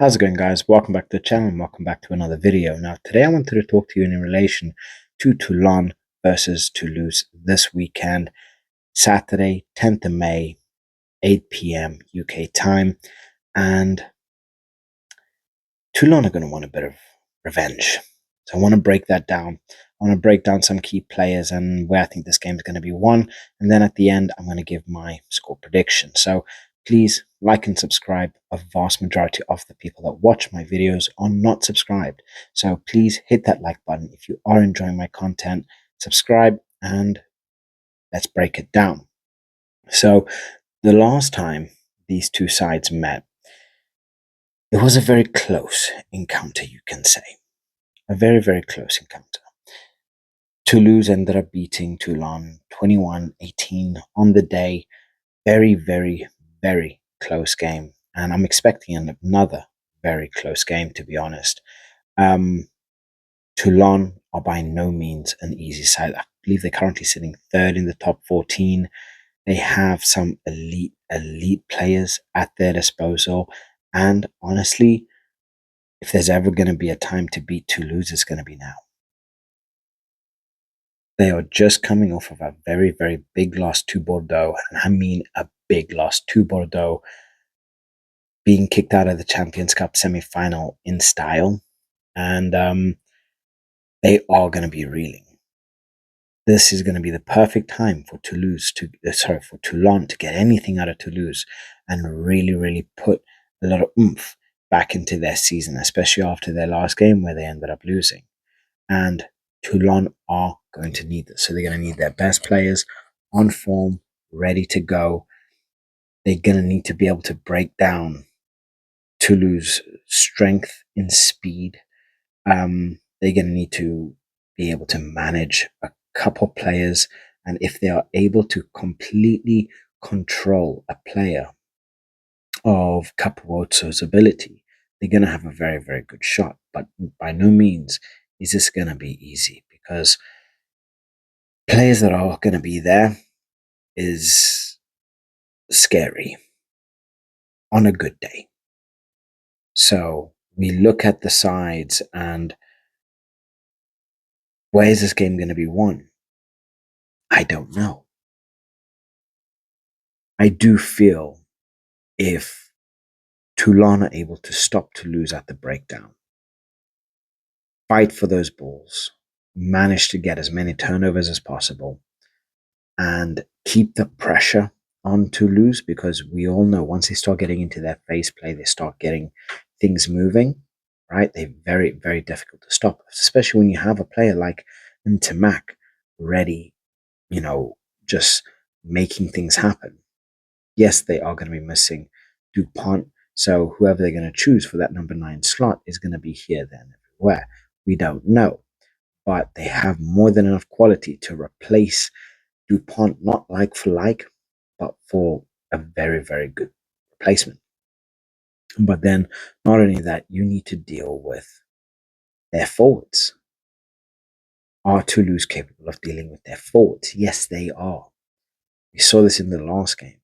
How's it going, guys? Welcome back to the channel and welcome back to another video. Now, today I wanted to talk to you in relation to Toulon versus Toulouse this weekend, Saturday, 10th of May, 8 p.m. UK time. And Toulon are going to want a bit of revenge. So I want to break that down. I want to break down some key players and where I think this game is going to be won. And then at the end, I'm going to give my score prediction. So please like and subscribe. A vast majority of the people that watch my videos are not subscribed. So please hit that like button. If you are enjoying my content, subscribe and let's break it down. So the last time these two sides met, it was a very close encounter, you can say. A very, very close encounter. Toulouse ended up beating Toulon 21-18 on the day. Very, very, very close game. And I'm expecting another very close game, to be honest. Toulon are by no means an easy side. I believe they're currently sitting third in the top 14. They have some elite players at their disposal. And honestly, if there's ever going to be a time to beat Toulouse, it's going to be now. They are just coming off of a very, very big loss to Bordeaux. And I mean a big loss to Bordeaux, being kicked out of the Champions Cup semi-final in style. And they are going to be reeling. This is going to be the perfect time for for Toulon to get anything out of Toulouse and really, really put a lot of oomph back into their season, especially after their last game where they ended up losing. And Toulon are going to need this. So they're going to need their best players on form, ready to go. They're going to need to be able to break down Toulouse's strength in speed. They're going to need to be able to manage a couple players. And if they are able to completely control a player of Capuozzo's ability, they're going to have a very, very good shot. But by no means is this going to be easy, because players that are going to be there is scary on a good day. So we look at the sides and where is this game going to be won? I don't know. I do feel if Toulon are able to stop Toulouse at the breakdown, fight for those balls, manage to get as many turnovers as possible, and keep the pressure on Toulouse, because we all know once they start getting into their face play, they start getting things moving, right? They're very, very difficult to stop, especially when you have a player like Ntamak ready, just making things happen. Yes, they are going to be missing Dupont, so whoever they're going to choose for that number 9 slot is going to be here, there, and everywhere. We don't know, but they have more than enough quality to replace Dupont, not like for like, but for a very, very good replacement. But then, not only that, you need to deal with their forwards. Are Toulouse capable of dealing with their forwards? Yes, they are. We saw this in the last game,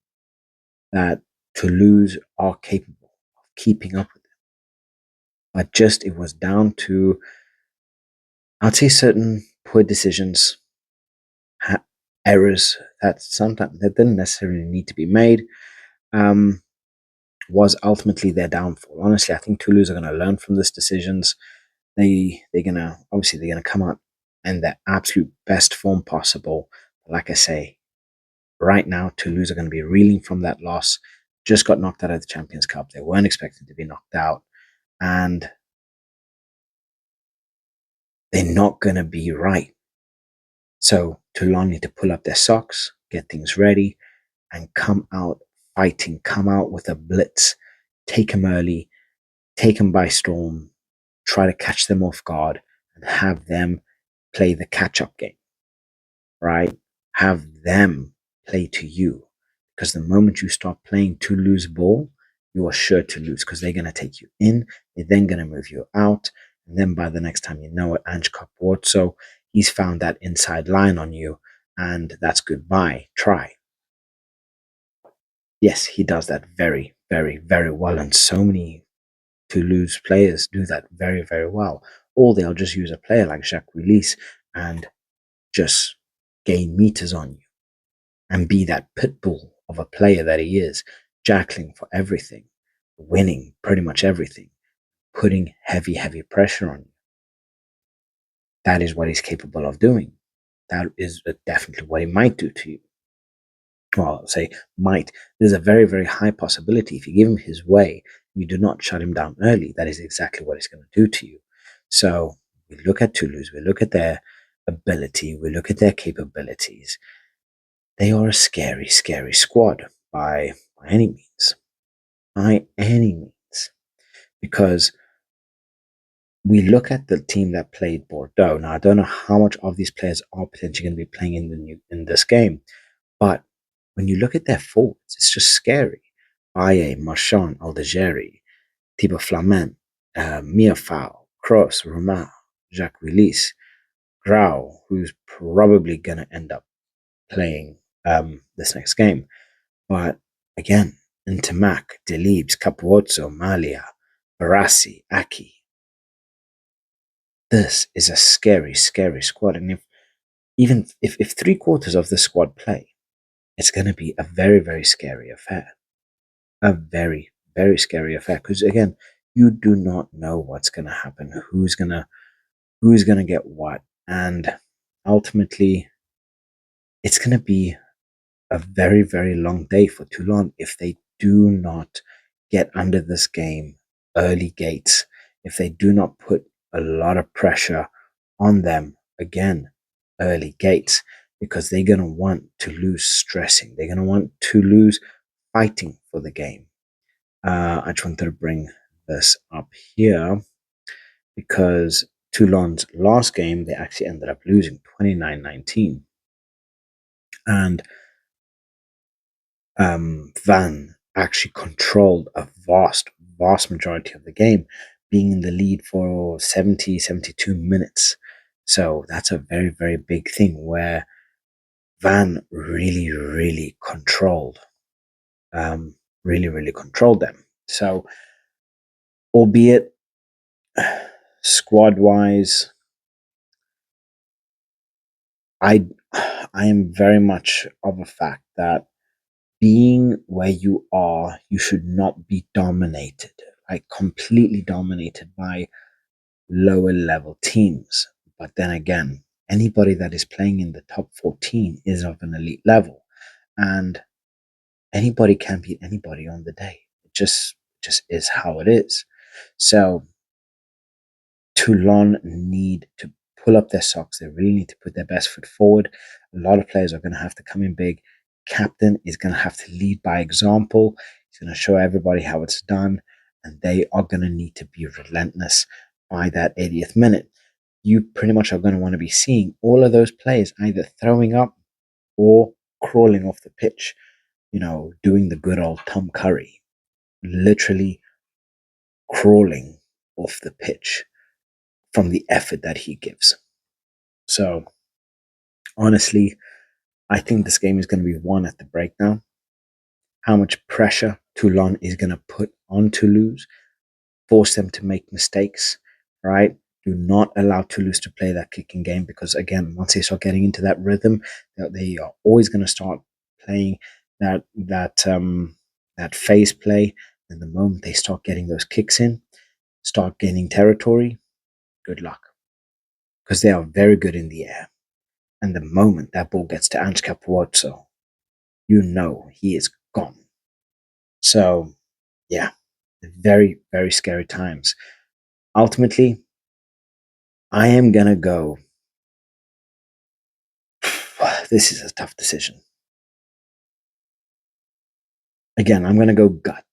that Toulouse are capable of keeping up with them. But just it was down to, I'd say, certain poor decisions, errors that sometimes that didn't necessarily need to be made, was ultimately their downfall. Honestly, I think Toulouse are going to learn from these decisions. They're gonna come out in their absolute best form possible. Like I say, right now Toulouse are going to be reeling from that loss. Just got knocked out of the Champions Cup. They weren't expected to be knocked out, and they're not going to be right. So Toulon need to pull up their socks, get things ready, and come out fighting. Come out with a blitz, take them early, take them by storm, try to catch them off guard, and have them play the catch-up game, right? Have them play to you. Because the moment you start playing Toulouse ball, you are sure to lose, because they're going to take you in, they're then going to move you out, and then by the next time you know it, Ange Capuozzo, he's found that inside line on you, and that's goodbye. Try. Yes, he does that very, very, very well, and so many Toulouse players do that very, very well. Or they'll just use a player like Jacques Willis and just gain meters on you and be that pit bull of a player that he is, jackling for everything, winning pretty much everything, putting heavy, heavy pressure on you. That is what he's capable of doing. That is definitely what he might do to you. Well, I'll say might. There's a very, very high possibility if you give him his way, you do not shut him down early. That is exactly what he's going to do to you. So we look at Toulouse, we look at their ability, we look at their capabilities. They are a scary, scary squad by any means. By any means. Because we look at the team that played Bordeaux. Now, I don't know how much of these players are potentially going to be playing in this game, but when you look at their forwards, it's just scary. Baye, Marchand, Aldegeri, Thibaut Flamand, Miafau, Kroos, Romain, Jacques Willis, Grau, who's probably going to end up playing this next game. But again, Ntamak, Delibes, Capuozzo, Malia, Barassi, Aki. This is a scary, scary squad. And if 3/4 of the squad play, it's going to be a very, very scary affair. A very, very scary affair. Because again, you do not know what's going to happen, who's gonna get what, and ultimately, it's going to be a very, very long day for Toulon if they do not get under this game early gates, if they do not put a lot of pressure on them again early gates, because they're going to want Toulouse stressing. They're going to want Toulouse fighting for the game. I just wanted to bring this up here because Toulon's last game, they actually ended up losing 29-19. And Van actually controlled a vast majority of the game, being in the lead for 70, 72 minutes. So that's a very, very big thing where Van really, really controlled, really controlled them. So, albeit squad wise, I am very much of a fact that being where you are, you should not be dominated, like completely dominated by lower level teams. But then again, anybody that is playing in the top 14 is of an elite level, and anybody can beat anybody on the day. It just is how it is. So Toulon need to pull up their socks. They really need to put their best foot forward. A lot of players are going to have to come in big. Captain is going to have to lead by example. He's going to show everybody how it's done, and they are going to need to be relentless by that 80th minute. You pretty much are going to want to be seeing all of those players either throwing up or crawling off the pitch, doing the good old Tom Curry, literally crawling off the pitch from the effort that he gives. So, honestly, I think this game is going to be won at the breakdown. How much pressure Toulon is going to put on Toulouse, force them to make mistakes, right? Do not allow Toulouse to play that kicking game because, again, once they start getting into that rhythm, they are always going to start playing that phase play. And the moment they start getting those kicks in, start gaining territory, good luck. Because they are very good in the air. And the moment that ball gets to Ange Capuozzo, you know he is gone. So, yeah, very, very scary times. Ultimately, I am going to go. This is a tough decision. Again, I'm going to go gut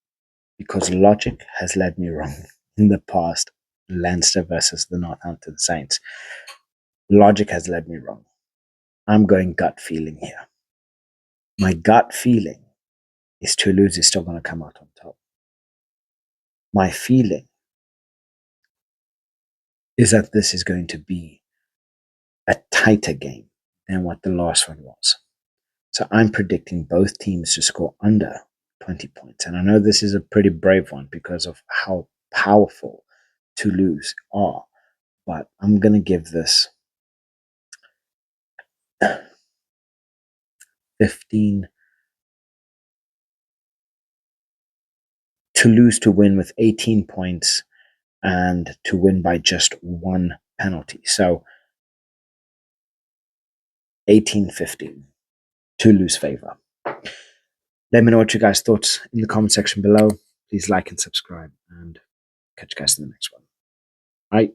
because logic has led me wrong in the past. Leinster versus the Northampton Saints. Logic has led me wrong. I'm going gut feeling here. My gut feeling is Toulouse is still going to come out on top. My feeling is that this is going to be a tighter game than what the last one was. So I'm predicting both teams to score under 20 points. And I know this is a pretty brave one because of how powerful Toulouse are. But I'm going to give this 15. Toulouse to win with 18 points and to win by just one penalty. So 18-15, Toulouse favour. Let me know what you guys thought in the comment section below. Please like and subscribe, and catch you guys in the next one. Bye.